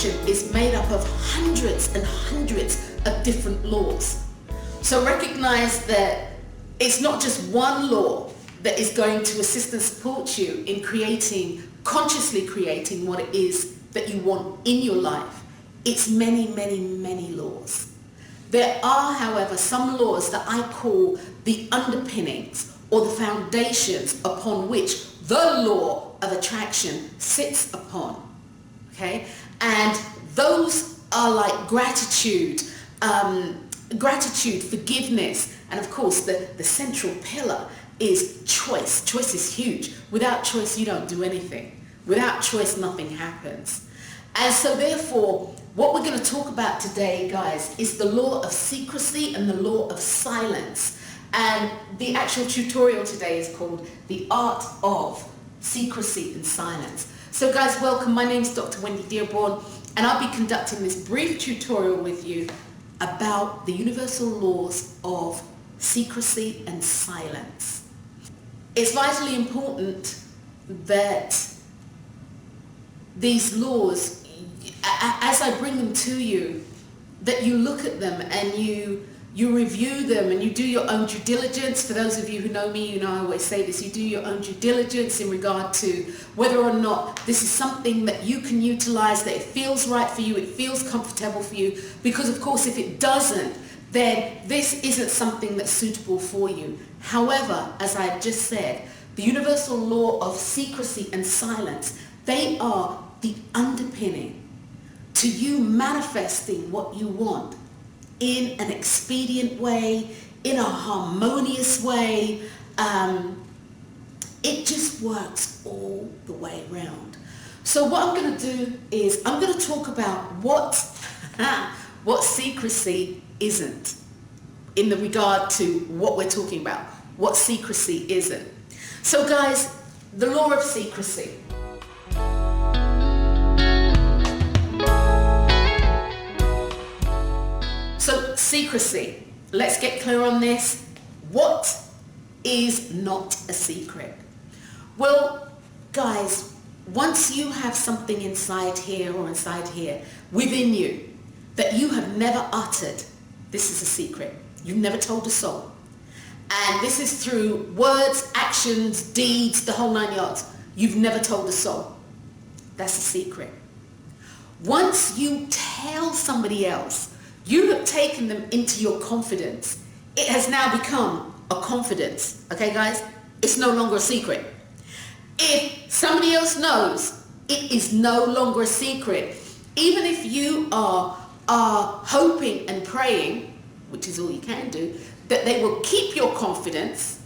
attraction is made up of hundreds and hundreds of different laws. So recognize that it's not just one law that is going to assist and support you in consciously creating what it is that you want in your life. It's many, many, many laws. There are, however, some laws that I call the underpinnings or the foundations upon which the law of attraction sits upon. Okay? And those are like gratitude, forgiveness, and of course the central pillar is choice. Choice is huge. Without choice, you don't do anything. Without choice, nothing happens. And so therefore, what we're going to talk about today, guys, is the law of secrecy and the law of silence. And the actual tutorial today is called The Art of Secrecy and Silence. So guys, welcome. My name is Dr. Wendy Dearborn, and I'll be conducting this brief tutorial with you about the universal laws of secrecy and silence. It's vitally important that these laws, as I bring them to you, that you look at them and you review them and you do your own due diligence. For those of you who know me, you know I always say this, you do your own due diligence in regard to whether or not this is something that you can utilize, that it feels right for you, it feels comfortable for you, because of course if it doesn't, then this isn't something that's suitable for you. However, as I've just said, the universal law of secrecy and silence, they are the underpinning to you manifesting what you want in an expedient way, in a harmonious way. It just works all the way around. So what I'm going to do is I'm going to talk about what secrecy isn't in the regard to what we're talking about, what secrecy isn't. So guys, the law of secrecy. So secrecy, let's get clear on this. What is not a secret? Well, guys, once you have something inside here or inside here within you that you have never uttered, this is a secret. You've never told a soul. And this is through words, actions, deeds, the whole 9 yards. You've never told a soul. That's a secret. Once you tell somebody else, you have taken them into your confidence. It has now become a confidence. Okay, guys? It's no longer a secret. If somebody else knows, it is no longer a secret. Even if you are hoping and praying, which is all you can do, that they will keep your confidence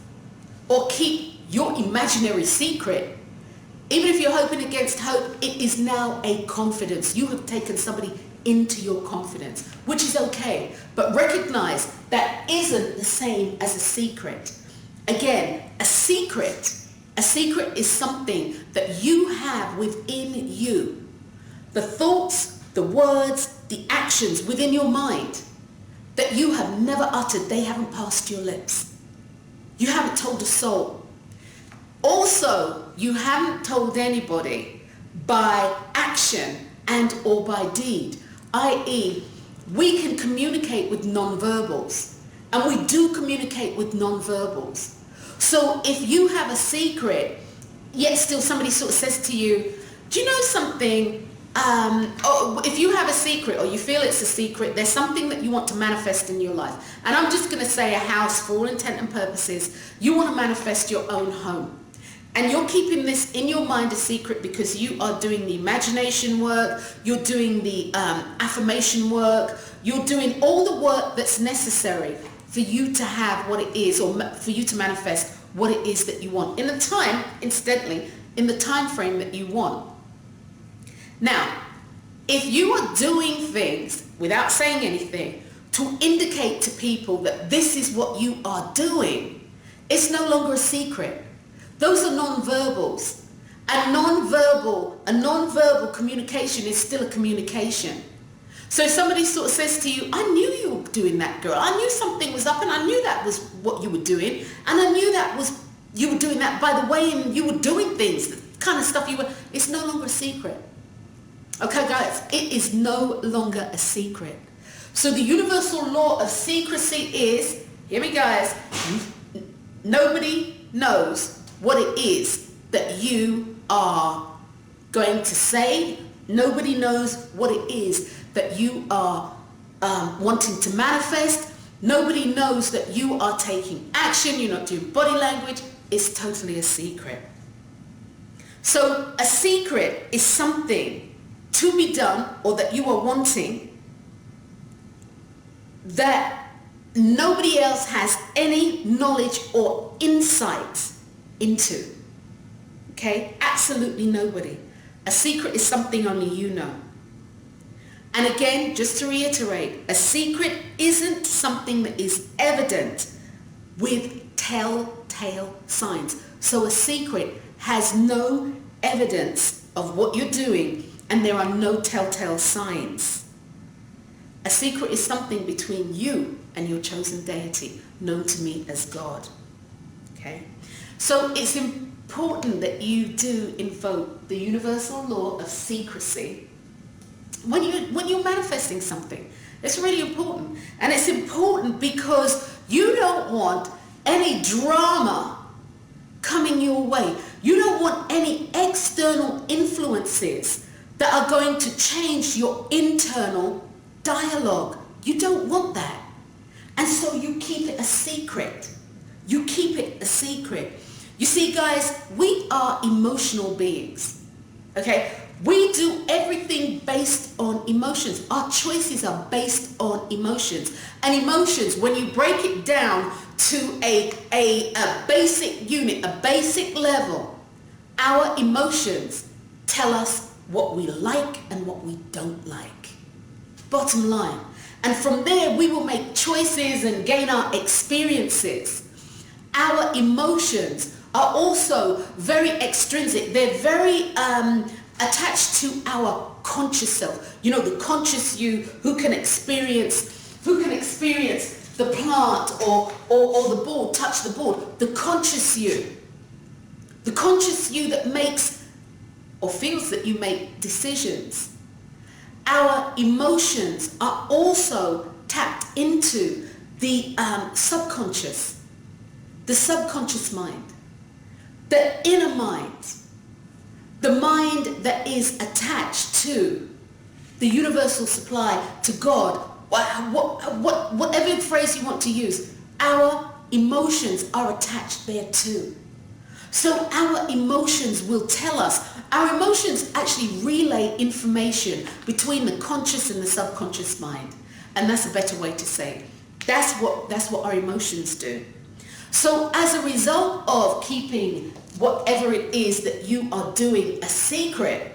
or keep your imaginary secret, even if you're hoping against hope, it is now a confidence. You have taken somebody into your confidence, which is okay, but recognize that isn't the same as a secret. Again, a secret is something that you have within you. The thoughts, the words, the actions within your mind that you have never uttered, they haven't passed your lips. You haven't told a soul. Also, you haven't told anybody by action and or by deed, i.e., we can communicate with non-verbals, and we do communicate with non-verbals. So if you have a secret, yet still somebody sort of says to you, do you know something? Or if you have a secret or you feel it's a secret, there's something that you want to manifest in your life. And I'm just going to say a house for all intent and purposes. You want to manifest your own home. And you're keeping this in your mind a secret because you are doing the imagination work, you're doing the affirmation work, you're doing all the work that's necessary for you to have what it is, or for you to manifest what it is that you want in the time, incidentally, in the time frame that you want. Now, if you are doing things without saying anything to indicate to people that this is what you are doing, it's no longer a secret. Those are non-verbals. A non-verbal communication is still a communication. So if somebody sort of says to you, I knew you were doing that, girl. I knew something was up, and I knew that was what you were doing. And I knew that was you were doing that by the way you were doing things, the kind of stuff you were. It's no longer a secret. Okay, guys, it is no longer a secret. So the universal law of secrecy is, hear me guys, nobody knows what it is that you are going to say. Nobody knows what it is that you are wanting to manifest. Nobody knows that you are taking action. You're not doing body language. It's totally a secret. So a secret is something to be done or that you are wanting that nobody else has any knowledge or insight into. Okay? Absolutely nobody. A secret is something only you know. And again, just to reiterate, a secret isn't something that is evident with telltale signs. So a secret has no evidence of what you're doing and there are no telltale signs. A secret is something between you and your chosen deity, known to me as God. Okay? So it's important that you do invoke the universal law of secrecy when you're manifesting something. It's really important. And it's important because you don't want any drama coming your way. You don't want any external influences that are going to change your internal dialogue. You don't want that. And so you keep it a secret. You keep it a secret. You see, guys, we are emotional beings. Okay? We do everything based on emotions. Our choices are based on emotions. And emotions, when you break it down to a basic unit, a basic level, our emotions tell us what we like and what we don't like. Bottom line. And from there, we will make choices and gain our experiences. Our emotions are also very extrinsic. They're very attached to our conscious self. You know, the conscious you who can experience the plant or the board, touch the board. The conscious you. The conscious you that makes or feels that you make decisions. Our emotions are also tapped into the subconscious mind, the inner mind, the mind that is attached to the universal supply, to God, whatever phrase you want to use. Our emotions are attached there too. So our emotions will tell us. Our emotions actually relay information between the conscious and the subconscious mind. And that's a better way to say it. That's what our emotions do. So as a result of keeping whatever it is that you are doing a secret,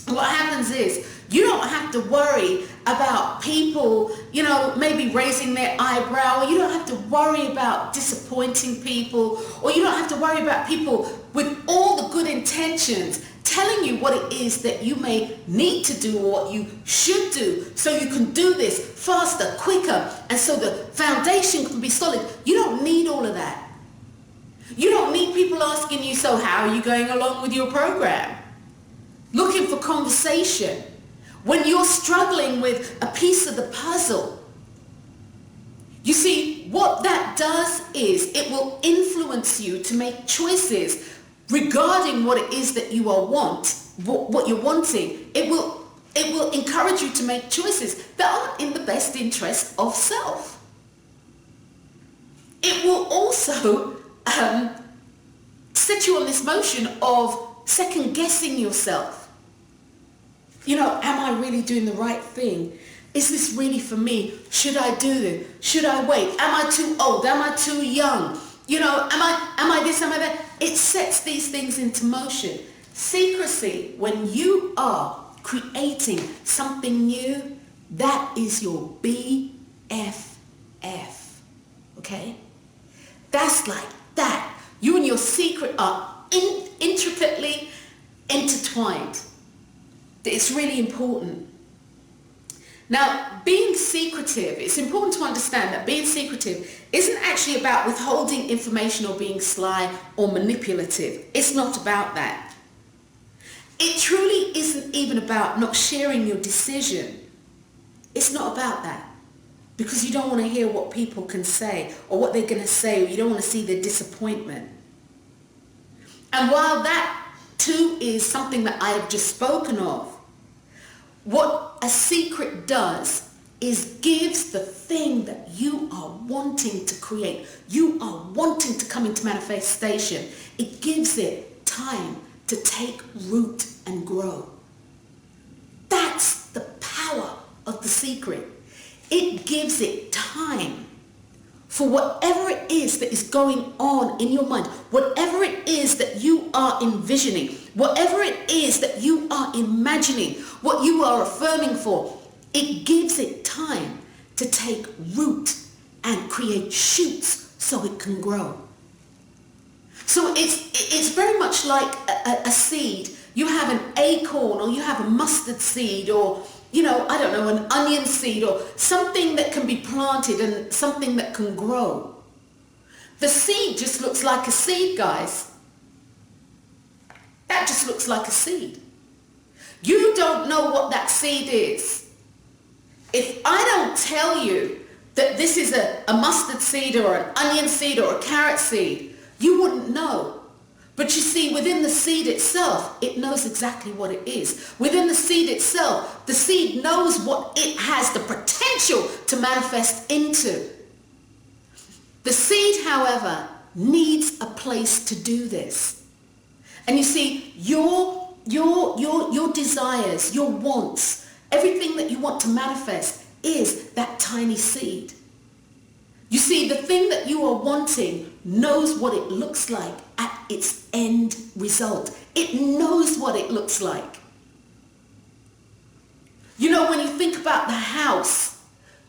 what happens is you don't have to worry about people, you know, maybe raising their eyebrow, or you don't have to worry about disappointing people, or you don't have to worry about people with all the good intentions telling you what it is that you may need to do or what you should do so you can do this faster, quicker, and so the foundation can be solid. You don't need all of that. You don't need people asking you, so how are you going along with your program? Looking for conversation. When you're struggling with a piece of the puzzle, you see, what that does is it will influence you to make choices regarding what it is that you what you're wanting. It will encourage you to make choices that aren't in the best interest of self. It will also set you on this motion of second guessing yourself. You know, am I really doing the right thing? Is this really for me? Should I do this? Should I wait? Am I too old? Am I too young? You know, am I this, am I that? It sets these things into motion. Secrecy, when you are creating something new, that is your BFF. Okay? That's like that. You and your secret are intricately intertwined. It's really important. Now, being secretive, it's important to understand that being secretive isn't actually about withholding information or being sly or manipulative. It's not about that. It truly isn't even about not sharing your decision. It's not about that. Because you don't want to hear what people can say or what they're going to say, or you don't want to see their disappointment. And while that too is something that I have just spoken of, what a secret does is gives the thing that you are wanting to create, you are wanting to come into manifestation, it gives it time to take root and grow. That's the power of the secret. It gives it time for whatever it is that is going on in your mind, whatever it is that you are envisioning, whatever it is that you are imagining, what you are affirming for, it gives it time to take root and create shoots so it can grow. So it's very much like a seed. You have an acorn, or you have a mustard seed, or I don't know, an onion seed, or something that can be planted and something that can grow. The seed just looks like a seed, guys. That just looks like a seed. You don't know what that seed is. If I don't tell you that this is a mustard seed or an onion seed or a carrot seed, you wouldn't know. But you see, within the seed itself, it knows exactly what it is. Within the seed itself, the seed knows what it has the potential to manifest into. The seed, however, needs a place to do this. And you see, your desires, your wants, everything that you want to manifest is that tiny seed. You see, the thing that you are wanting knows what it looks like at its end result. It knows what it looks like. When you think about the house,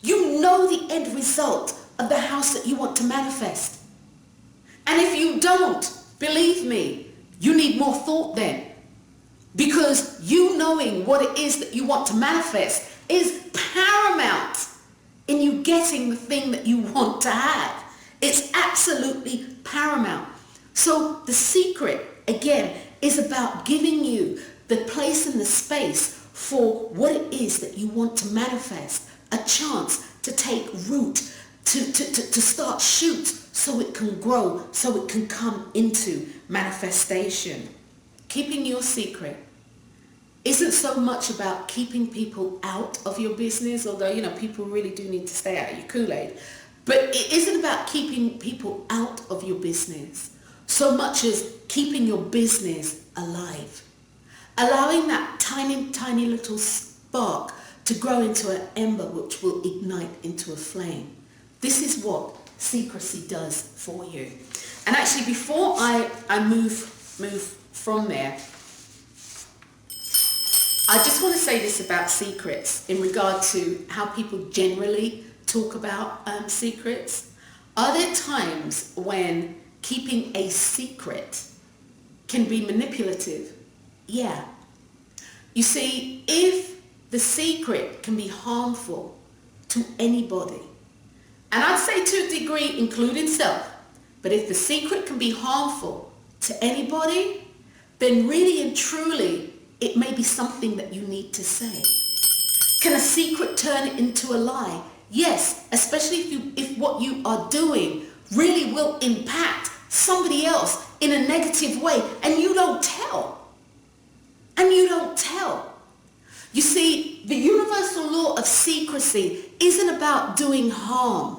you know the end result of the house that you want to manifest. And if you don't, believe me, you need more thought then. Because you knowing what it is that you want to manifest is paramount in you getting the thing that you want to have. It's absolutely paramount. So the secret, again, is about giving you the place and the space for what it is that you want to manifest, a chance to take root, to start shoots so it can grow, so it can come into manifestation. Keeping your secret isn't so much about keeping people out of your business, although, people really do need to stay out of your Kool-Aid. But it isn't about keeping people out of your business so much as keeping your business alive. Allowing that tiny, tiny little spark to grow into an ember which will ignite into a flame. This is what secrecy does for you. And actually, before I move from there, I just want to say this about secrets in regard to how people generally talk about secrets. Are there times when keeping a secret can be manipulative? Yeah. You see, if the secret can be harmful to anybody, and I'd say to a degree including self, but if the secret can be harmful to anybody, then really and truly it may be something that you need to say. Can a secret turn into a lie? Yes, especially if what you are doing really will impact somebody else in a negative way, and you don't tell. You see, the universal law of secrecy isn't about doing harm.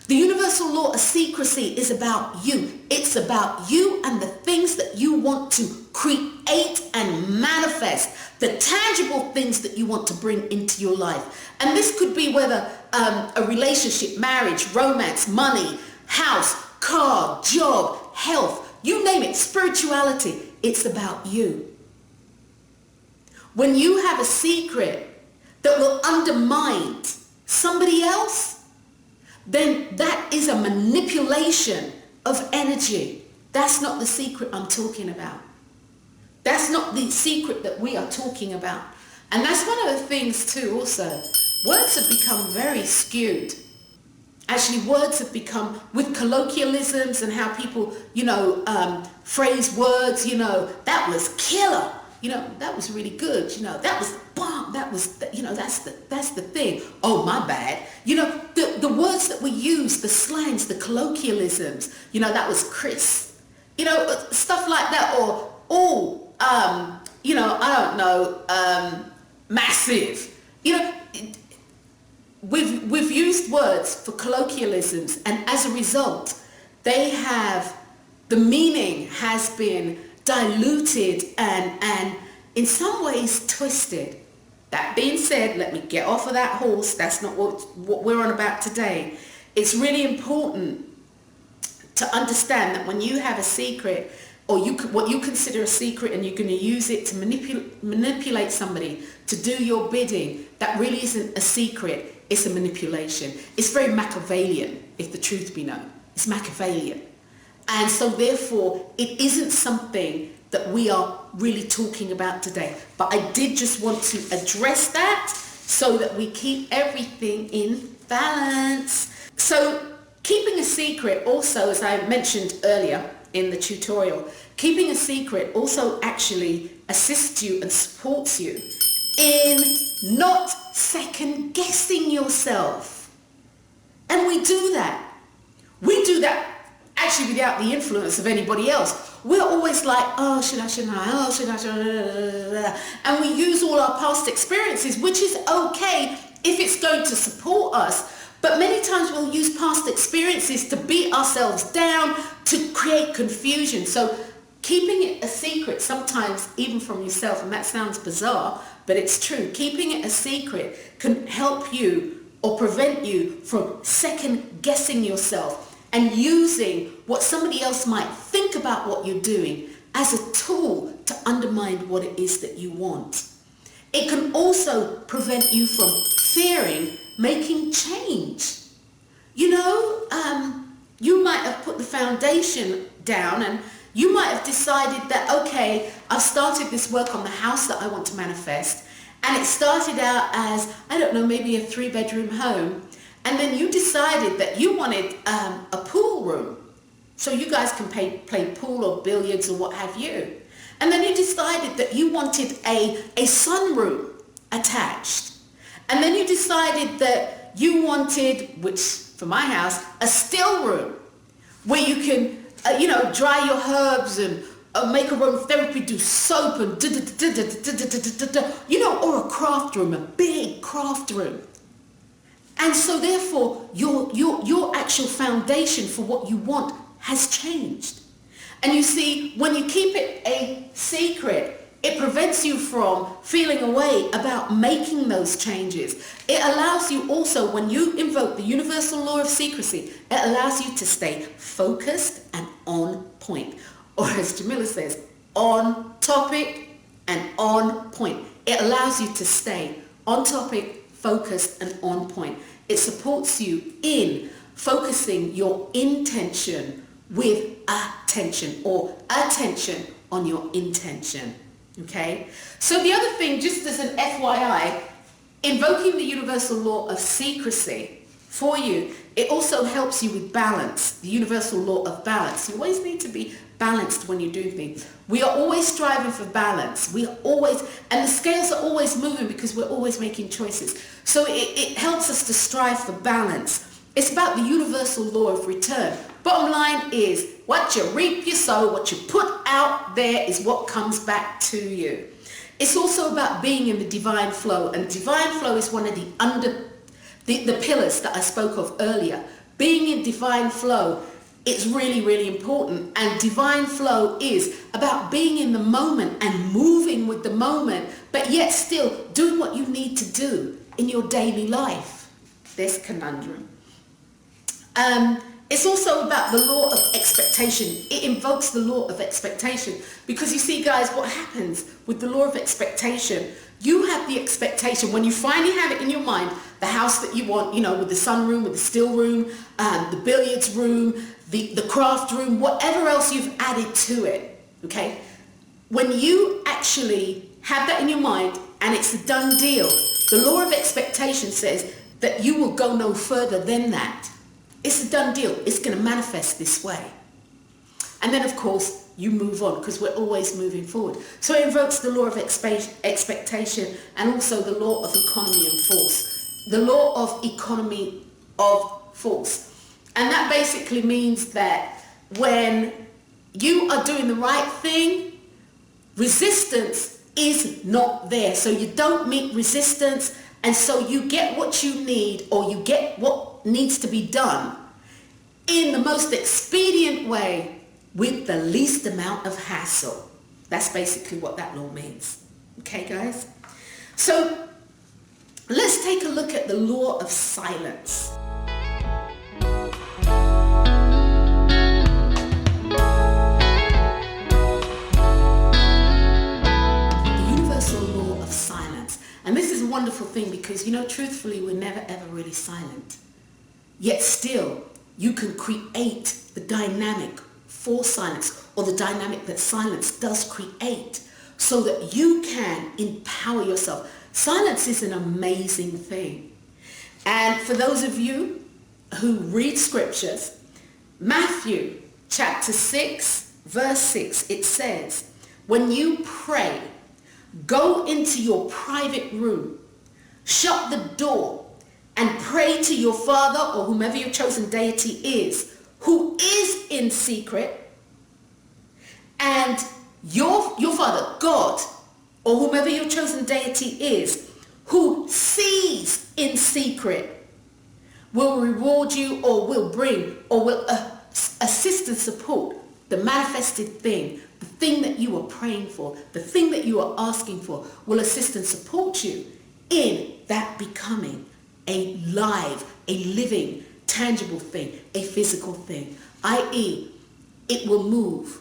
The universal law of secrecy is about you. It's about you and the things that you want to create and manifest, the tangible things that you want to bring into your life. And this could be whether a relationship, marriage, romance, money, house, car, job, health, you name it, spirituality. It's about you. When you have a secret that will undermine somebody else, then that is a manipulation of energy. That's not the secret I'm talking about. That's not the secret that we are talking about. And that's one of the things too also. Words have become very skewed. Actually, words have become, with colloquialisms and how people, phrase words, that was killer. That was really good. That was bomb. That was, that's the thing. Oh, my bad. The words that we use, the slangs, the colloquialisms, that was crisp. Stuff like that. Or, I don't know, massive. We've used words for colloquialisms, and as a result, the meaning has been diluted and in some ways twisted. That being said, let me get off of that horse. That's not what we're on about today. It's really important to understand that when you have a secret, or what you consider a secret, and you're going to use it to manipulate somebody to do your bidding, that really isn't a secret. It's a manipulation. It's very Machiavellian, if the truth be known. It's Machiavellian. And so therefore, it isn't something that we are really talking about today. But I did just want to address that so that we keep everything in balance. So keeping a secret also, as I mentioned earlier in the tutorial, keeping a secret also actually assists you and supports you in not second guessing yourself. And we do that. We do that actually without the influence of anybody else. We're always like, oh, shouldn't I? Oh, should I? And we use all our past experiences, which is okay if it's going to support us. But many times we'll use past experiences to beat ourselves down, to create confusion. So keeping it a secret, sometimes even from yourself, and that sounds bizarre, but it's true. Keeping it a secret can help you or prevent you from second guessing yourself and using what somebody else might think about what you're doing as a tool to undermine what it is that you want. It can also prevent you from fearing making change. You might have put the foundation down, and you might have decided that, okay, I've started this work on the house that I want to manifest, and it started out as, I don't know, maybe a 3-bedroom home, and then you decided that you wanted a pool room, so you guys can play pool or billiards or what have you. And then you decided that you wanted a sunroom attached. And then you decided that you wanted, which for my house, a still room where you can, dry your herbs and make aromatherapy, do soap and or a craft room, a big craft room. And so therefore, your actual foundation for what you want has changed. And you see, when you keep it a secret, it prevents you from feeling a way about making those changes. It allows you also, when you invoke the universal law of secrecy, it allows you to stay focused and on point. Or as Jamila says, on topic and on point. It allows you to stay on topic, focused and on point. It supports you in focusing your intention with attention, or attention on your intention. Okay? So the other thing, just as an FYI, invoking the universal law of secrecy for you, it also helps you with balance, the universal law of balance. You always need to be balanced when you do things. We are always striving for balance. We are always, and the scales are always moving because we're always making choices. So it helps us to strive for balance. It's about the universal law of return. Bottom line is, what you reap, you sow. What you put out there is what comes back to you. It's also about being in the divine flow, and divine flow is one of the pillars that I spoke of earlier. Being in divine flow, it's really, really important. And divine flow is about being in the moment and moving with the moment, but yet still doing what you need to do in your daily life. This conundrum. It's also about the law of expectation. It invokes the law of expectation because you see, guys, what happens with the law of expectation, you have the expectation when you finally have it in your mind, the house that you want, with the sunroom, with the still room, the billiards room, the craft room, whatever else you've added to it, okay? When you actually have that in your mind and it's a done deal, the law of expectation says that you will go no further than that. It's a done deal. It's going to manifest this way. And then, of course, you move on because we're always moving forward. So it invokes the law of expectation and also the law of economy and force. The law of economy of force. And that basically means that when you are doing the right thing, resistance is not there. So you don't meet resistance, and so you get what you need, or you get what needs to be done in the most expedient way with the least amount of hassle. That's basically what that law means. Okay, guys? So let's take a look at the law of silence. And this is a wonderful thing because, you know, truthfully, we're never ever really silent. Yet still, you can create the dynamic for silence, or the dynamic that silence does create, so that you can empower yourself. Silence is an amazing thing. And for those of you who read scriptures, Matthew chapter 6, verse 6, it says, when you pray, go into your private room, shut the door, and pray to your Father, or whomever your chosen deity is, who is in secret, and your Father, God, or whomever your chosen deity is, who sees in secret, will reward you, or will bring, or will assist and support the manifested thing. The thing that you are praying for, the thing that you are asking for, will assist and support you in that becoming a live, a living, tangible thing, a physical thing, i.e., it will move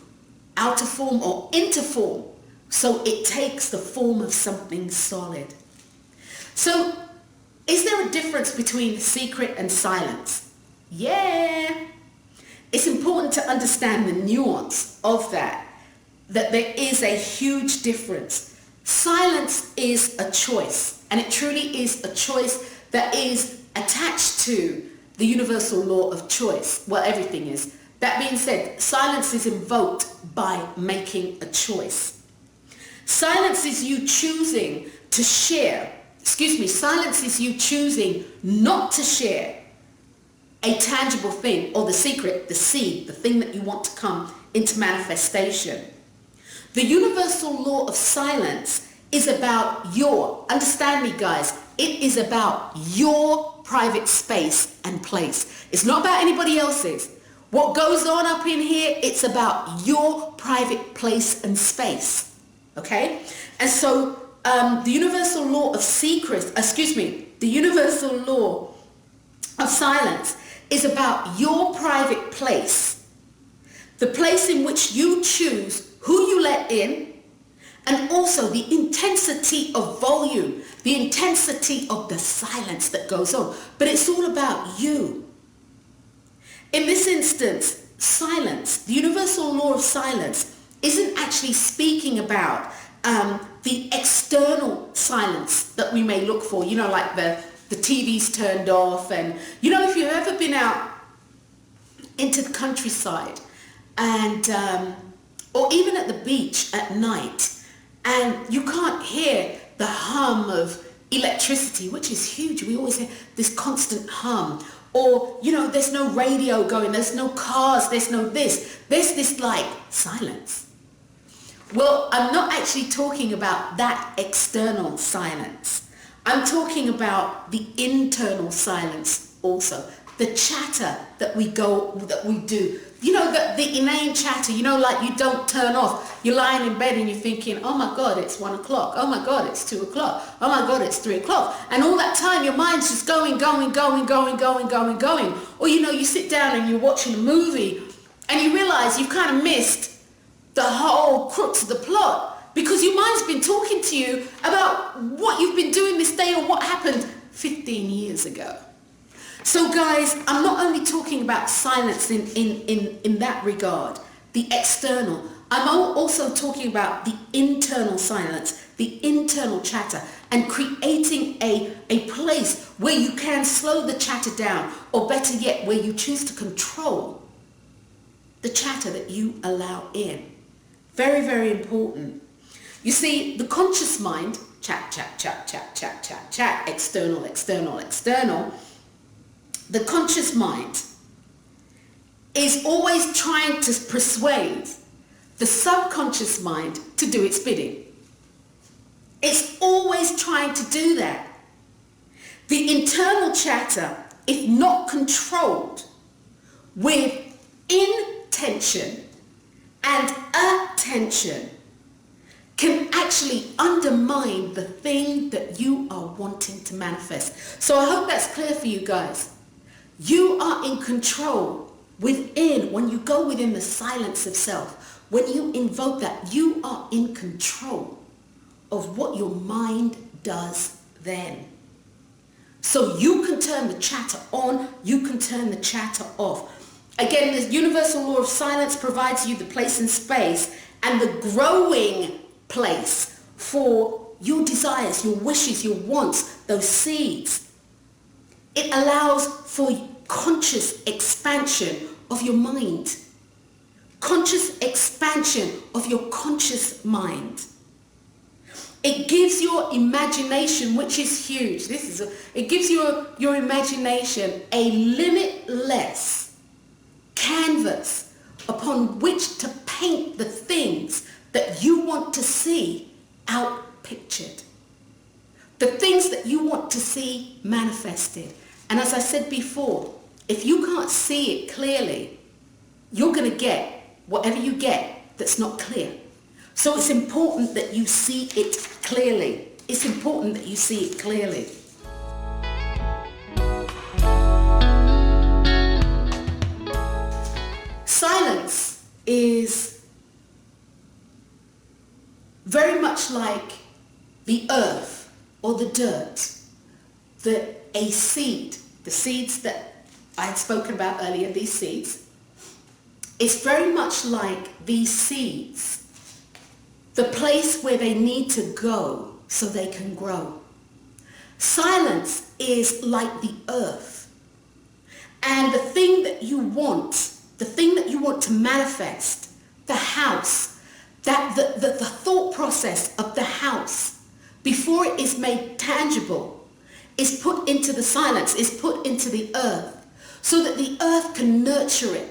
out of form or into form, so it takes the form of something solid. So, is there a difference between secret and silence? Yeah. It's important to understand the nuance of that there is a huge difference. Silence is a choice, and it truly is a choice that is attached to the universal law of choice. Well, everything is. That being said, silence is invoked by making a choice. Silence is you choosing to share. Silence is you choosing not to share a tangible thing, or the secret, the seed, the thing that you want to come into manifestation. The universal law of silence is about understand me guys, it is about your private space and place. It's not about anybody else's. What goes on up in here, it's about your private place and space. Okay? And so the universal law of the universal law of silence is about your private place. The place in which you choose who you let in, and also the intensity of volume, the intensity of the silence that goes on. But it's all about you. In this instance, silence, the universal law of silence, isn't actually speaking about the external silence that we may look for, you know, like the TV's turned off, and, you know, if you've ever been out into the countryside and or even at the beach at night, and you can't hear the hum of electricity, which is huge. We always hear this constant hum. Or, you know, there's no radio going, there's no cars, there's no this. There's this like silence. Well, I'm not actually talking about that external silence. I'm talking about the internal silence also. The chatter that we do. You know, the inane chatter, you know, like you don't turn off. You're lying in bed and you're thinking, oh my God, it's 1 o'clock. Oh my God, it's 2 o'clock. Oh my God, it's 3 o'clock. And all that time, your mind's just going. Or, you know, you sit down and you're watching a movie and you realize you've kind of missed the whole crux of the plot because your mind's been talking to you about what you've been doing this day or what happened 15 years ago. So guys, I'm not only talking about silence in that regard, the external. I'm also talking about the internal silence, the internal chatter. and creating a place where you can slow the chatter down, or better yet, where you choose to control the chatter that you allow in. Very, very important. You see, the conscious mind, chat, external, the conscious mind is always trying to persuade the subconscious mind to do its bidding. It's always trying to do that. The internal chatter, if not controlled with intention and attention, can actually undermine the thing that you are wanting to manifest. So I hope that's clear for you guys. You are in control within, when you go within the silence of self, when you invoke that, you are in control of what your mind does then. So you can turn the chatter on, you can turn the chatter off. Again, the universal law of silence provides you the place and space and the growing place for your desires, your wishes, your wants, those seeds. It allows for conscious expansion of your mind, conscious expansion of your conscious mind. It gives your imagination, which is huge. It gives your imagination a limitless canvas upon which to paint the things that you want to see outpictured. The things that you want to see manifested. And as I said before, if you can't see it clearly, you're going to get whatever you get that's not clear. So it's important that you see it clearly. It's important that you see it clearly. Silence is very much like the earth or the dirt, a seed, the seeds that I had spoken about earlier, these seeds. It's very much like these seeds, the place where they need to go so they can grow. Silence is like the earth. And the thing that you want to manifest, the house, that the thought process of the house, before it is made tangible, is put into the silence, is put into the earth, so that the earth can nurture it,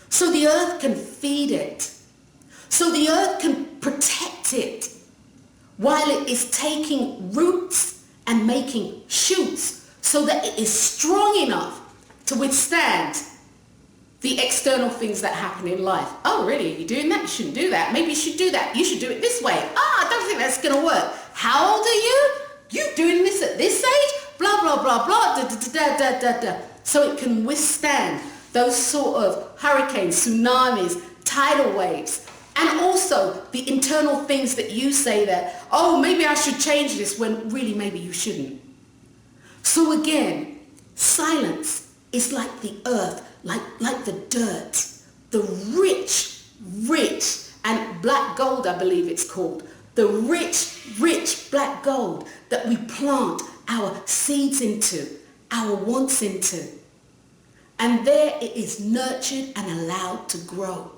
so the earth can feed it, so the earth can protect it while it is taking roots and making shoots, so that it is strong enough to withstand the external things that happen in life. Oh, really? Are you doing that? You shouldn't do that. Maybe you should do that. You should do it this way. I don't think that's going to work. How old are you? You doing this at this age? Blah, blah, blah, blah, da, da, da, da, da, da. So it can withstand those sort of hurricanes, tsunamis, tidal waves, and also the internal things that you say that, oh, maybe I should change this, when really maybe you shouldn't. So again, silence is like the earth, like the dirt, the rich, and black gold, I believe it's called, the rich black gold that we plant our seeds into, our wants into. And there it is nurtured and allowed to grow.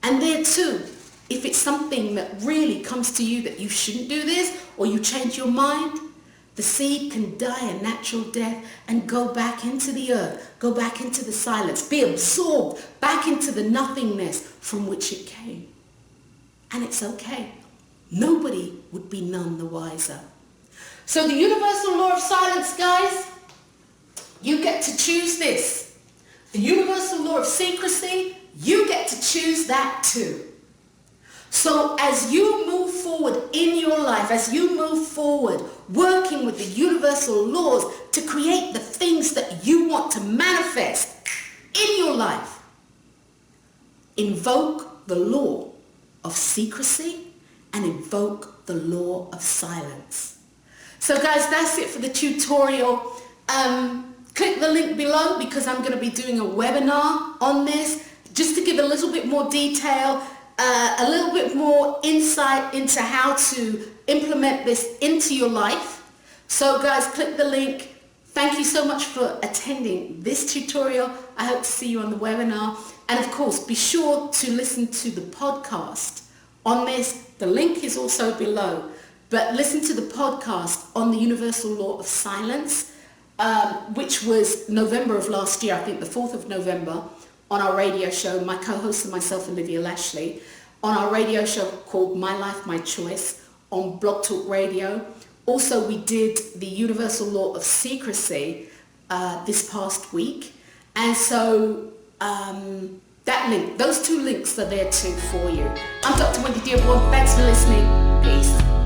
And there too, if it's something that really comes to you that you shouldn't do this, or you change your mind, the seed can die a natural death and go back into the earth, go back into the silence, be absorbed back into the nothingness from which it came. And it's okay. Nobody would be none the wiser. So the universal law of silence, guys, you get to choose this. The universal law of secrecy, you get to choose that too. So as you move forward in your life, as you move forward working with the universal laws to create the things that you want to manifest in your life, invoke the law of secrecy and invoke the law of silence. So guys, that's it for the tutorial. Click the link below because I'm going to be doing a webinar on this just to give a little bit more detail. a little bit more insight into how to implement this into your life. So guys, click the link. Thank you so much for attending this tutorial. I hope to see you on the webinar. And of course, be sure to listen to the podcast on this. The link is also below. But listen to the podcast on the universal law of silence, which was November of last year, I think the 4th of November, on our radio show, my co-host and myself, Olivia Lashley, on our radio show called My Life, My Choice on Blog Talk Radio. Also, we did the universal law of secrecy this past week. And so that link, those two links are there too for you. I'm Dr. Wendy Dearborn. Thanks for listening. Peace.